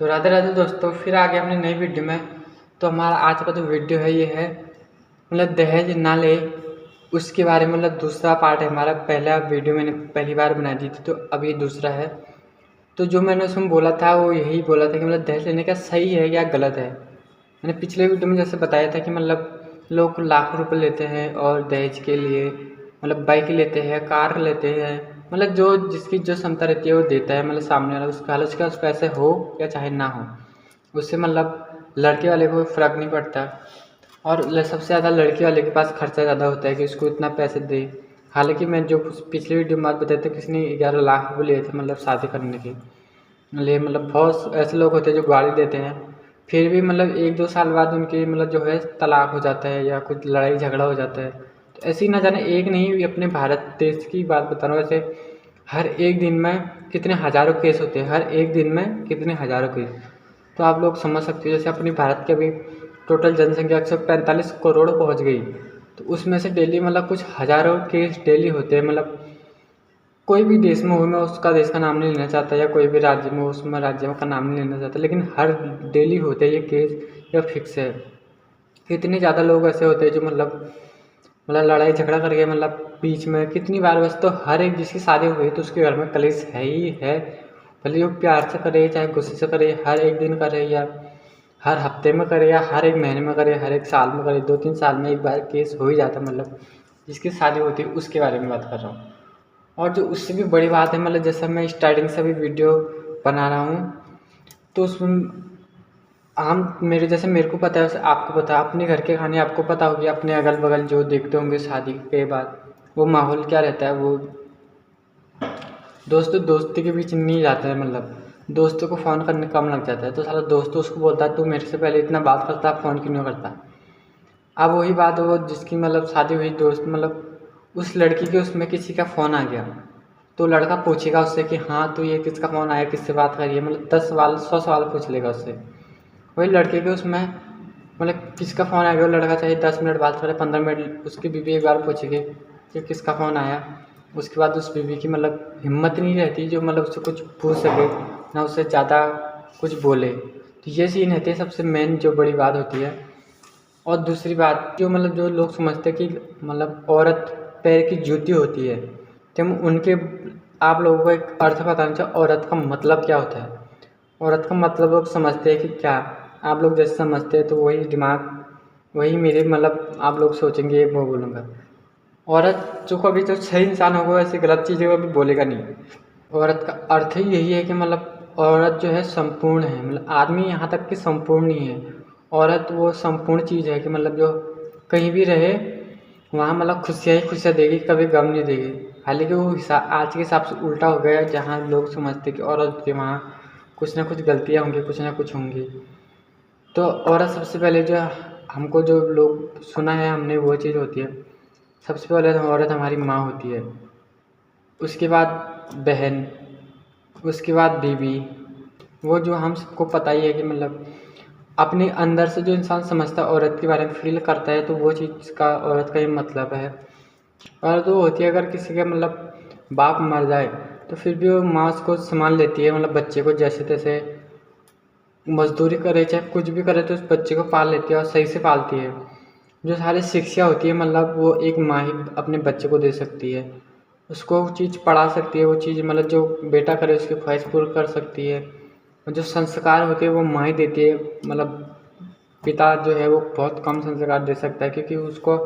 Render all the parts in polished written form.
तो राधे राधे दोस्तों, फिर आ गए अपनी नई वीडियो में। तो हमारा आज का जो वीडियो है ये है दहेज ना ले उसके बारे में। दूसरा पार्ट है हमारा। पहला वीडियो मैंने पहली बार बना दी थी, तो अब ये दूसरा है। तो जो मैंने उसमें बोला था वो यही बोला था कि दहेज लेने का सही है या गलत है। मैंने पिछले वीडियो में जैसे बताया था कि लोग लाखों रुपए लेते हैं और दहेज के लिए बाइक लेते हैं, कार लेते हैं। जो जिसकी जो क्षमता रहती है वो देता है। सामने वाला उसका हाल उसके पास पैसे हो या चाहे ना हो, उससे लड़के वाले को फ़र्क नहीं पड़ता। और सबसे ज़्यादा लड़के वाले के पास खर्चा ज़्यादा होता है कि उसको इतना पैसे दे। हालांकि मैं जो पिछले वीडियो में बात बताया था, किसी ने 11 लाख रुपये लिए थे शादी करने के लिए। बहुत ऐसे लोग होते हैं जो गाड़ी देते हैं, फिर भी 1-2 साल बाद उनकी जो है तलाक हो जाता है या कुछ लड़ाई झगड़ा हो जाता है। तो ऐसे ही ना जाने एक नहीं, अपने भारत देश की बात बता रहा हूँ। ऐसे हर एक दिन में कितने हज़ारों केस होते हैं, हर एक दिन में कितने हज़ारों केस। तो आप लोग समझ सकते हो, जैसे अपनी भारत की अभी टोटल जनसंख्या 145 करोड़ पहुंच गई, तो उसमें से डेली कुछ हज़ारों केस डेली होते हैं। कोई भी देश में हो, मैं उसका देश का नाम नहीं लेना चाहता, या कोई भी राज्य में उसमें राज्य का नाम नहीं लेना चाहता, लेकिन हर डेली होते हैं ये केस, या फिक्स है। कितने ज़्यादा लोग ऐसे होते हैं जो लड़ाई झगड़ा करके बीच में कितनी बार। बस तो हर एक जिसकी शादी हो गई तो उसके घर में कलेश है ही है, भले वो प्यार से करे चाहे गुस्से से करे, हर एक दिन करे या हर हफ्ते में करे या हर एक महीने में करे, हर एक साल में करे, 2-3 साल में एक बार केस हो ही जाता। जिसकी शादी होती है उसके बारे में बात कर रहा हूँ। और जो उससे भी बड़ी बात है, जैसे मैं स्टार्टिंग से भी वीडियो बना रहा हूँ, तो उसमें मेरे को पता है, वैसे आपको पता है, अपने घर के खाने आपको पता होगी, अपने अगल बगल जो देखते होंगे शादी के बाद वो माहौल क्या रहता है। वो दोस्ती के बीच नहीं जाता है। दोस्तों को फ़ोन करने कम लग जाता है, तो साला दोस्त उसको बोलता है तू मेरे से पहले इतना बात करता, फ़ोन क्यों नहीं करता। अब वही बात, वो जिसकी शादी हुई दोस्त, उस लड़की के उसमें किसी का फ़ोन आ गया, तो लड़का पूछेगा उससे कि हाँ तो ये किसका फ़ोन आया, किससे बात करी है। 10 सवाल 100 सवाल पूछ लेगा उससे। वही लड़के के उसमें किसका फ़ोन आ गया, वो लड़का चाहे 10 मिनट बात करे, 15 मिनट, उसकी बीवी एक बार पूछेगी कि किसका फ़ोन आया। उसके बाद उस बीवी की हिम्मत नहीं रहती जो उससे कुछ पूछ सके, ना उससे ज़्यादा कुछ बोले। तो ये सीन रहती है सबसे मेन जो बड़ी बात होती है। और दूसरी बात जो जो लोग समझते हैं कि औरत पैर की जूती होती है, तो उनके आप लोगों को एक अर्थ बताना चाहिए औरत का मतलब क्या होता है। औरत का मतलब लोग समझते हैं कि क्या, आप लोग जैसे समझते हैं तो वही दिमाग, वही मेरे आप लोग सोचेंगे वो बोलूँगा। औरत जो कभी तो सही इंसान होगा ऐसी गलत चीज़ें कभी बोलेगा नहीं। औरत का अर्थ ही यही है कि औरत जो है संपूर्ण है। आदमी यहाँ तक कि संपूर्ण नहीं है, औरत वो संपूर्ण चीज़ है कि जो कहीं भी रहे वहाँ खुशियाँ ही खुशियाँ देगी, कभी गम नहीं देगी। हालांकि वो आज के हिसाब से उल्टा हो गया है, जहाँ लोग समझते कि औरत के वहाँ कुछ ना कुछ गलतियाँ होंगी, कुछ ना कुछ होंगी। तो औरत सबसे पहले जो हमको जो लोग सुना है हमने वो चीज़ होती है, सबसे पहले तो औरत हमारी माँ होती है, उसके बाद बहन, उसके बाद बीवी। वो जो हम सबको पता ही है कि अपने अंदर से जो इंसान समझता है औरत के बारे में, फील करता है, तो वो चीज़ का औरत का ही मतलब है। और तो होती है अगर किसी का बाप मर जाए तो फिर भी वो माँ उसको संभाल लेती है, बच्चे को जैसे तैसे मजदूरी करे चाहे कुछ भी करे तो उस बच्चे को पाल लेती है और सही से पालती है। जो सारी शिक्षा होती है वो एक माँ ही अपने बच्चे को दे सकती है, उसको वो चीज़ पढ़ा सकती है, वो चीज़ जो बेटा करे उसकी ख्वाहिश पूरी कर सकती है। और जो संस्कार होते हैं वो माँ ही देती है। पिता जो है वो बहुत कम संस्कार दे सकता है, क्योंकि उसको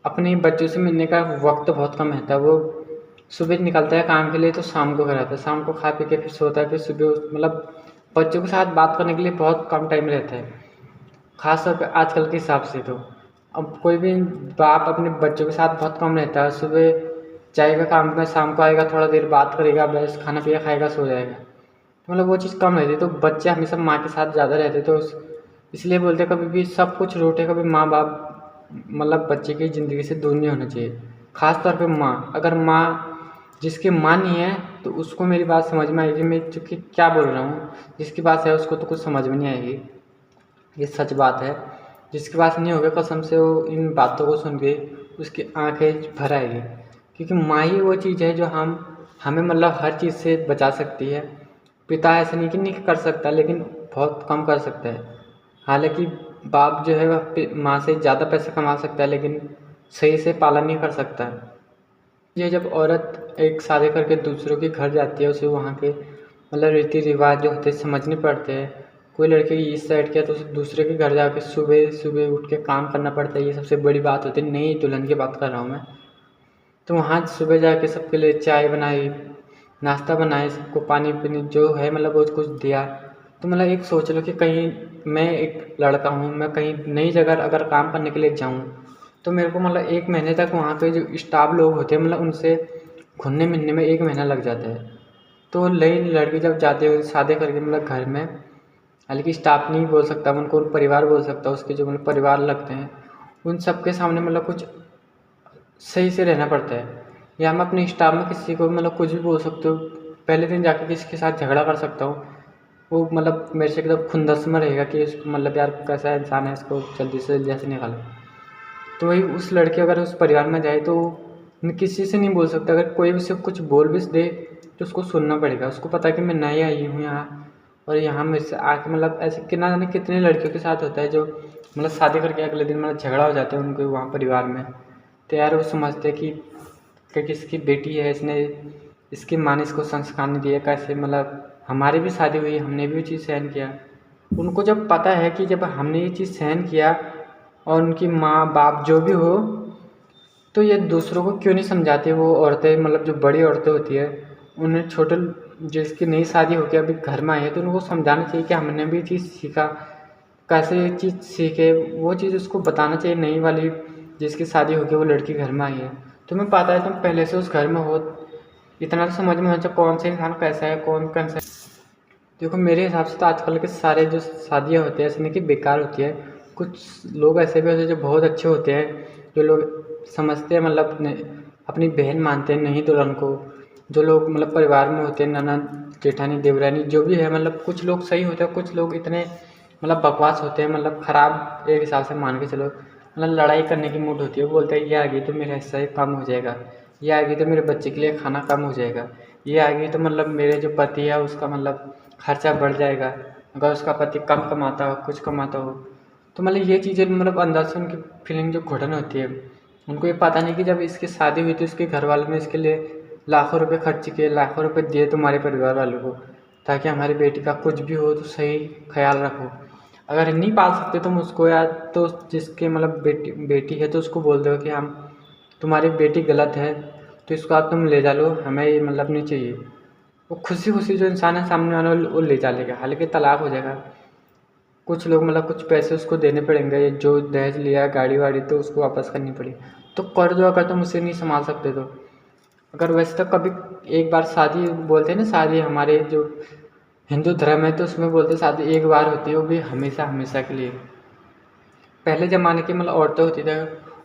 अपने बच्चों से मिलने का वक्त बहुत कम रहता है। वो सुबह निकलता है काम के लिए तो शाम को घर आता है, शाम को खा पी के फिर सोता है, फिर सुबह बच्चों के साथ बात करने के लिए बहुत कम टाइम रहता है, ख़ास तौर पे आजकल के हिसाब से। तो अब कोई भी बाप अपने बच्चों के साथ बहुत कम रहता है, सुबह जाएगा काम में, शाम को आएगा, थोड़ा देर बात करेगा, बस खाना पीना खाएगा, सो जाएगा। तो वो चीज़ कम रहती है। तो बच्चे हमेशा माँ के साथ ज़्यादा रहते, तो इसलिए बोलते हैं कभी भी सब कुछ रूठे, कभी माँ बाप बच्चे की ज़िंदगी से दूर नहीं होना चाहिए। ख़ास तौर पे माँ, अगर माँ जिसकी माँ नहीं है तो उसको मेरी बात समझ में आएगी, मैं चूँकि क्या बोल रहा हूँ। जिसके पास है उसको तो कुछ समझ में नहीं आएगी, ये सच बात है। जिसके पास नहीं होगा कसम से वो इन बातों को सुन के उसकी आँखें भर आएगी, क्योंकि माँ ही वो चीज़ है जो हमें हर चीज़ से बचा सकती है। पिता ऐसा नहीं कि नहीं कर सकता, लेकिन बहुत कम कर सकता है। हालांकि बाप जो है वह माँ से ज़्यादा पैसे कमा सकता है, लेकिन सही से पालन नहीं कर सकता है। ये जब औरत एक शादी करके दूसरों के घर जाती है, उसे वहाँ के मतलब रीति रिवाज जो होते हैं समझने पड़ते हैं। कोई लड़के इस साइड किया तो उसे दूसरे के घर जाके सुबह सुबह उठ के काम करना पड़ता है। ये सबसे बड़ी बात होती है। नई दुल्हन की बात कर रहा हूँ मैं। तो वहाँ सुबह जाके सबके लिए चाय बनाई, नाश्ता बनाए, सबको पानी पीने जो है मतलब बहुत कुछ दिया। तो मतलब एक सोच लो कि कहीं मैं एक लड़का हूँ, मैं कहीं नई जगह अगर काम करने के लिए जाऊँ, तो मेरे को मतलब 1 महीने तक वहाँ के जो स्टाफ लोग होते हैं मतलब उनसे घुलने मिलने में 1 महीना लग जाता है। तो नई लड़की जब जाती है शादी करके मतलब घर में, हालांकि स्टाफ नहीं बोल सकता, मैं उनको परिवार बोल सकता हूँ, उसके जो मतलब परिवार लगते हैं उन सबके सामने मतलब कुछ सही से रहना पड़ता है। या मैं अपने स्टाफ में किसी को मतलब कुछ भी बोल सकते हो, पहले दिन जाके किसी के साथ झगड़ा कर सकता हूँ। वो मतलब मेरे से एकदम खुंदस में रहेगा कि इसको मतलब यार कैसा इंसान है, इसको जल्दी से जल्दी ऐसे निकालो। तो वही उस लड़के अगर उस परिवार में जाए तो किसी से नहीं बोल सकता। अगर कोई उसे कुछ बोल भी दे तो उसको सुनना पड़ेगा। उसको पता है कि मैं नई आई हूँ यहाँ, और यहाँ मेरे से आके मतलब ऐसे कितना जाने कितने लड़कियों के साथ होता है जो मतलब शादी करके अगले दिन मतलब झगड़ा हो जाता है उनके वहाँ परिवार में। तो यार वो समझते हैं कि किसकी बेटी है, इसने इसकी माँ ने इसको संस्कार नहीं दिए, कैसे मतलब हमारी भी शादी हुई, हमने भी वो चीज़ सहन किया। उनको जब पता है कि जब हमने ये चीज़ सहन किया और उनकी माँ बाप जो भी हो, तो ये दूसरों को क्यों नहीं समझाती। वो औरतें मतलब जो बड़ी औरतें होती है, उन्हें छोटे जिसकी नई शादी होकर अभी घर में आई है, तो उनको समझाना चाहिए कि हमने भी चीज़ सीखा, कैसे ये चीज़ सीखे। वो चीज़ उसको बताना चाहिए, नई वाली जिसकी शादी होकर वो लड़की घर में आई है। तुम्हें पता है, तुम पहले से उस घर में हो, इतना तो समझ में होना चाहिए कौन सा इंसान कैसा है, कौन कैसा है। देखो मेरे हिसाब से तो आजकल के सारे जो शादियाँ होती हैं ऐसे नहीं कि बेकार होती है। कुछ लोग ऐसे भी होते हैं जो बहुत अच्छे होते हैं, जो लोग समझते हैं मतलब अपनी बहन मानते हैं नहीं दुल्हन को। जो लोग मतलब परिवार में होते हैं, ननद जेठानी देवरानी जो भी है, मतलब कुछ लोग सही होते हैं, कुछ लोग इतने मतलब बकवास होते हैं, मतलब ख़राब एक हिसाब से मान के चलो। मतलब लड़ाई करने की मूड होती है, वो बोलते हैं ये आ गई तो मेरा हिस्सा ही कम हो जाएगा, ये आ गई तो मेरे बच्चे के लिए खाना कम हो जाएगा, ये आ गई तो मतलब मेरे जो पति है उसका मतलब खर्चा बढ़ जाएगा। अगर उसका पति कम कमाता हो, कुछ कमाता हो, तो मतलब ये चीज़ें मतलब अंदर से उनकी फीलिंग जो घुटन होती है। उनको ये पता नहीं कि जब इसकी शादी हुई तो इसके घर वालों ने इसके लिए लाखों रुपए खर्च किए, लाखों रुपए दिए तुम्हारे परिवार वालों को, ताकि हमारी बेटी का कुछ भी हो तो सही ख्याल रखो। अगर नहीं पाल सकते तुम उसको, या तो जिसके मतलब बेटी है तो उसको बोल दो कि हम तुम्हारी बेटी गलत है, तो इसको आप तुम ले जा लो, हमें ये मतलब नहीं चाहिए। वो खुशी खुशी जो इंसान है सामने वाला वो ले जा लेगा, हालांकि तलाक हो जाएगा। कुछ लोग मतलब कुछ पैसे उसको देने पड़ेंगे, जो दहेज लिया गाड़ी वाड़ी तो उसको वापस करनी पड़ी। तो कर दो अगर तुम उसे नहीं संभाल सकते तो। अगर वैसे तो कभी एक बार शादी बोलते हैं ना, शादी हमारे जो हिंदू धर्म है तो उसमें बोलते हैं शादी एक बार होती है, वो भी हमेशा हमेशा के लिए। पहले ज़माने की मतलब औरतें होती थी,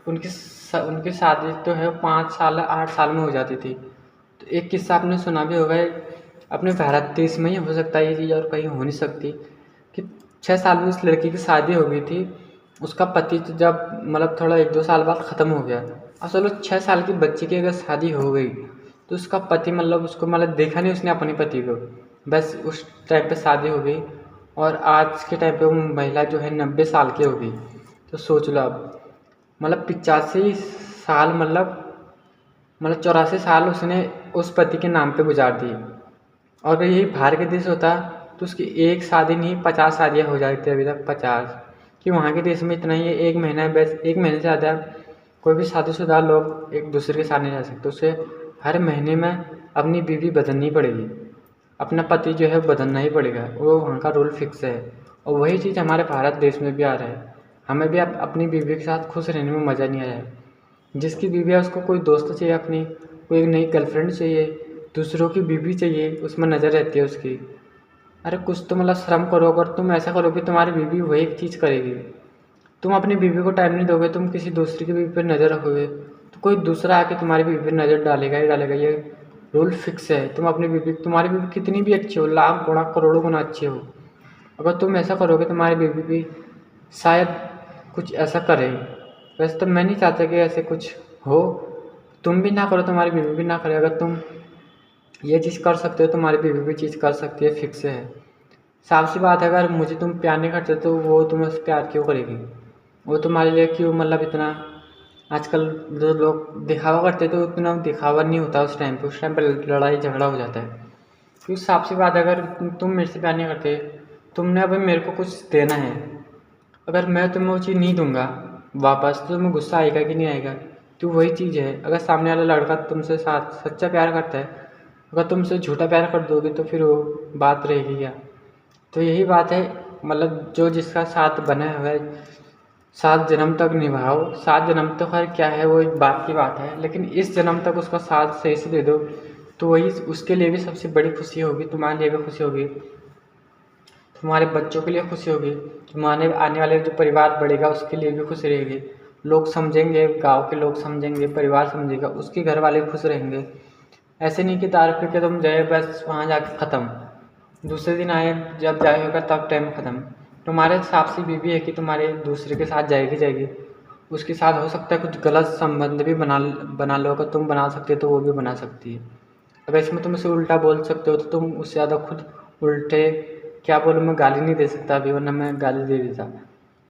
उनकी शादी तो है 5 साल 8 साल में हो जाती थी। तो एक किस्सा आपने सुना भी होगा, अपने भारत देश में ही हो सकता है ये चीज़ और कहीं हो नहीं सकती, कि 6 साल में उस लड़की की शादी हो गई थी। उसका पति तो जब मतलब थोड़ा 1-2 साल बाद ख़त्म हो गया। अब चलो 6 साल की बच्ची की अगर शादी हो गई तो उसका पति मतलब उसको मतलब देखा नहीं उसने अपने पति को, बस उस टाइम पे शादी हो गई। और आज के टाइम पे वो महिला जो है 90 साल की हो गई। तो सोच लो अब मतलब 85 साल मतलब 84 साल उसने उस पति के नाम पे गुजार दिए। और अगर यही बाहर के देश होता तो उसकी एक शादी नहीं 50 शादियाँ हो जाती अभी तक, 50। कि वहाँ के देश में इतना ही है, 1 महीना है बस, 1 महीने से ज़्यादा कोई भी शादीशुदा लोग एक दूसरे के साथ नहीं रह सकते। उसे हर महीने में अपनी बीवी बदलनी पड़ेगी, अपना पति जो है बदलना ही पड़ेगा, वो वहाँ का रूल फिक्स है। और वही चीज़ हमारे भारत देश में भी आ रहा है। हमें भी अपनी बीवी के साथ खुश रहने में मज़ा नहीं आया है। जिसकी बीवी है उसको कोई दोस्त चाहिए अपनी, कोई नई गर्लफ्रेंड चाहिए, दूसरों की बीवी चाहिए, उसमें नज़र रहती है उसकी। अरे कुछ तो मतलब शर्म करो। अगर तुम ऐसा करोगे तुम्हारी बीवी वही चीज़ करेगी। तुम अपनी बीवी को टाइम नहीं दोगे, तुम किसी दूसरी की बीवी पर नज़र रखोगे, तो कोई दूसरा आके तुम्हारी बीवी पर नज़र डालेगा ही डालेगा। ये रूल फिक्स है। तुम अपनी बीवी, तुम्हारी बीवी कितनी भी अच्छी हो, लाख गुना करोड़ों गुना अच्छी हो, अगर तुम ऐसा करोगे तुम्हारी बीवी भी शायद कुछ ऐसा करे। वैसे तो मैं नहीं चाहता कि ऐसे कुछ हो, तुम भी ना करो, तुम्हारी बीवी भी ना करे। अगर तुम ये चीज़ कर सकते हो, तुम्हारी बीवी भी चीज़ कर सकती है, फिक्स है। साफ सी बात है, अगर मुझे तुम प्यार नहीं करते तो वो तुम्हें प्यार क्यों करेगी? वो तुम्हारे लिए क्यों मतलब इतना, आजकल जो लोग दिखावा करते तो उतना दिखावा नहीं होता उस टाइम पे लड़ाई झगड़ा हो जाता है। क्योंकि साफ सी बात है, अगर तुम मेरे से प्यार नहीं करते, तुमने अभी मेरे को कुछ देना है, अगर मैं तुम्हें वो चीज़ नहीं दूंगा वापस तो तुम्हें गुस्सा आएगा कि नहीं आएगा? तो वही चीज़ है, अगर सामने वाला लड़का तुमसे साथ सच्चा प्यार करता है, अगर तुमसे झूठा प्यार कर दोगे तो फिर वो बात रहेगी क्या? तो यही बात है, मतलब जो जिसका साथ बना हुआ है, 7 जन्म तक निभाओ। 7 जन्म तो खैर क्या है, वो एक बात की बात है, लेकिन इस जन्म तक उसका साथ सही से दे दो तो वही उसके लिए भी सबसे बड़ी खुशी होगी, तुम्हारे लिए भी खुशी होगी, तुम्हारे बच्चों के लिए खुशी होगी, तुम्हारे आने वाले जो परिवार बढ़ेगा उसके लिए भी खुशी रहेगी। लोग समझेंगे, गांव के लोग समझेंगे, परिवार समझेगा, उसके घर वाले खुश रहेंगे। ऐसे नहीं कि दारू पी के तुम गए बस वहाँ जाके ख़त्म, दूसरे दिन आए जब जाएगा तब टाइम ख़त्म। तुम्हारे हिसाब से बीवी है कि तुम्हारे दूसरे के साथ जाएगी, उसके साथ हो सकता है कुछ गलत संबंध भी बना लो, अगर तुम बना सकते हो तो वो भी बना सकती है। अगर इसमें तुम उसे उल्टा बोल सकते हो तो तुम उससे ज़्यादा खुद उल्टे, क्या बोलूँ मैं, गाली नहीं दे सकता अभी, वरना मैं गाली दे देता।